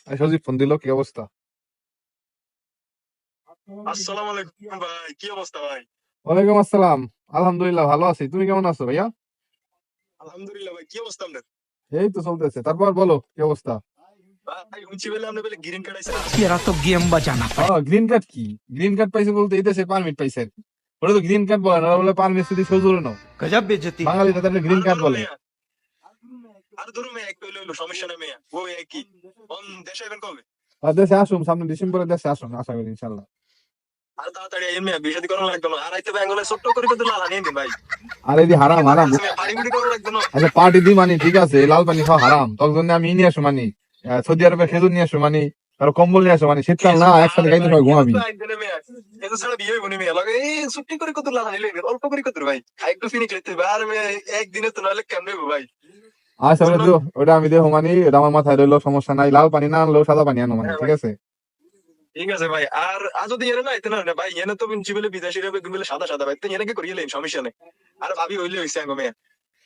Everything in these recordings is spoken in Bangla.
সজীব ফোন দিল, কি অবস্থা? আসসালামু আলাইকুম ভাই, কি অবস্থা ভাই? ওয়ালাইকুম আসসালাম। আলহামদুলিল্লাহ ভালো আছি, তুমি কেমন আছো ভাইয়া? আলহামদুলিল্লাহ ভাই, কি অবস্থা আপনার? এই তো চলতেছে। তারপর বলো, কি অবস্থা? ভাই শুনছি বলে আপনি বলে গ্রিন কার্ড আইছেন। तेरा तो गेम बजाना ও, গ্রিন কার্ড কি? গ্রিন কার্ড পাইছে বলতে এই দেশে পারমিট পাইছে আর কি। ওরা তো গ্রিন কার্ড বলে না, ওরা বলে পারমিট যদি সজুরে নাও। गजब बेइज्जती है। বাঙালি তাদের গ্রিন আর কার্ড ধরো বলে। মেয়া, আর ধরো মেয়া, একটু হইলো সমস্যা নেই মেয়া, ও একই অন দেশে আইবেন কবে? আর দেশে আসুন, সামনে ডিসেম্বরে দেশে আসুন, আশা করি ইনশাল্লাহ। আর তাড়াতাড়ি আইন মেয়া, বিয়ে শাদী করা লাগবে না। আর আইতে বেঙ্গলে ছোট্ট করে কিন্তু লাল আনিয়ে দিন ভাই। আর এই যে হারাম ঠিক হারাম। আছে মেয়া, পানি মুড়ি করা লাগবে না। আচ্ছা পার্টি দি মানি, ঠিক আছে, এই লাল পানি খাওয়া হারাম, তখন আমি নিয়ে আসো মানি, সৌদি আরবে খেজুর নিয়ে আসো মানি, আর কম্বল নিয়ে আসো মানি, শীতকাল না একসাথে আরে খাইতে ভাই, সবাই এটা ঘুমাবি। তো আইন দেনে মেয়া, এটা ছাড়া বিয়ে হইব না মেয়া। লাগে এই ছুটি করে কত লাল আনিলে অল্প করে কত ভাই, খাই একটু ফিনিশ হইতে হবে। আর মেয়া একদিনে তো নাহলে কেমনে হইব ভাই? আচ্ছা ওটা বুঝলো? তো, ওটা আমি দেবো মানি, এটা আমার মাথায় রইলো, সমস্যা নাই। লাল পানি না আনলেও সাদা পানি আনো মানি, হ্যাঁ ঠিক ভাই, আছে? ঠিক আছে ভাই। আর যদি এনে না এতে না ভাই, এনে তো বিনছি বলে বিদেশিরা বলে সাদা সাদা ভাই, তো এনেকে করিয়ে লেন, সমস্যা নেই। আর ভাবি হইলে হইছে আঙ্গ মেয়া।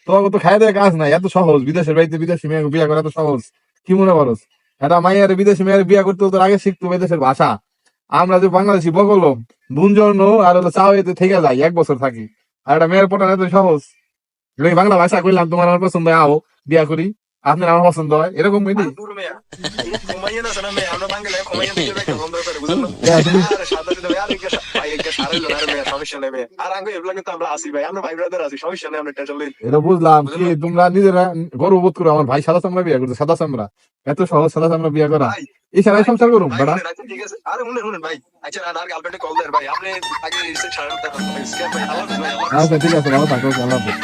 তোমাকে তো খাই দেয় কাজ নাই, এত সহজ বিদেশের বাড়িতে বিদেশি মেয়ে বিয়ে করা এত সহজ? কি মনে করস? এটা মাইয়ারে বিদেশি মেয়ের বিয়ে করতে তোর আগে শিখতে হবে দেশের ভাষা। আমরা যে বাংলাদেশি বগলো বুন জন্য আর হলো চাও এতে থেকে যাই, 1 বছর থাকি। আর একটা মেয়ের পটানো এত সহজ? এই বাংলা ভাষা কইলাম তোমার আমার পছন্দ হয়, আও বিয়া করি, আপনার আমার পছন্দ হয়, এরকম মেয়েদি? আর দূর মেয়া, ঘুমাইয়ে না শোনা মেয়া, আমরা বাঙালি ঘুমাইয়ে দিকে একটা বন্ধ করে, বুঝলেন না? তুমি আর সাদা সাদা ভাই, আর একটা ভাই একটা সারাইল না মেয়া, সমস্যা নেই মেয়া। আর আঙ্গ এগুলা কিন্তু আমরা আসি ভাই, আমরা ভাই ব্রাদার আছি, সমস্যা নেই, আমরা টেনশন লই। এটা বুঝলাম, কি বুঝলেন না তোমরা নিজেরা গর্ববোধ করো আমার ভাই সাদা চামড়া বিয়ে করছে, সাদা চামড়া এত সহজ সাদা চামড়া বিয়ে করা? ভাই? এছাড়াই ভাই সংসার করুম ভাই বেটা। শুনেন, আচ্ছা ঠিক আছে, আরে শুনেন শুনেন ভাই, আচ্ছা আর গার্লফ্রেন্ডে কল দেন ভাই, আপনি আগে রিসেন্ট সারা ভাই, আল্লাহ হাফেজ ভাই, আল্লাহ হাফেজ। আচ্ছা ঠিক আছে, ভালো থাকো, আল্লাহ হাফেজ।